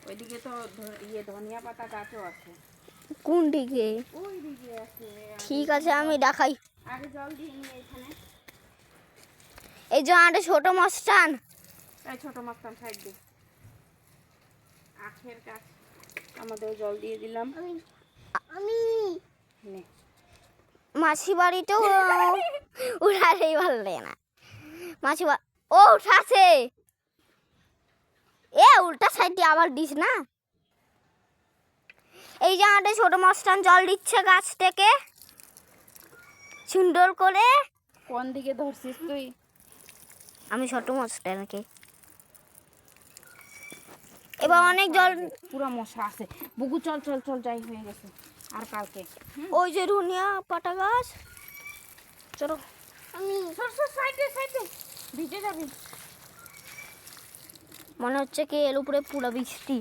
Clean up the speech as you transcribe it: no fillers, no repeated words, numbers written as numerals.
ওইদিকে তো ধনিয়া পাতা গাছও আছে। কোন দিকে? ওই দিকে আছে। ঠিক আছে, আমি দেখাই। আগে জল দিয়ে নিয়ে এখানে। এই যে একটা ছোট মাছটান। এই ছোট মাছটা সাইড দে। আখের গাছ আমাদের জল দিয়ে দিলাম। আমি নে। মাছি বাড়িতেও উঠাতেই পারলে না। মাছি ও উঠাছে। উল্টা সাইড দিয়ে আবার দিস না। এই যে আমাদের ছোট মাছটান জল দিচ্ছে গাছ থেকে সুন্দর করে। কোন দিকে ধরছিস তুই? আমি ছোট মাছটাকে। এবার অনেক জল। পুরো মশা আছে। বুগু চল চল চল, যাই হয়ে গেছে আর কালকে। ওই যে ধনিয়া পাতা গাছ। চলো আমি সাইডে সাইডে ভিজে যাবি। মনে হচ্ছে কি এর উপরে পুরো বৃষ্টি।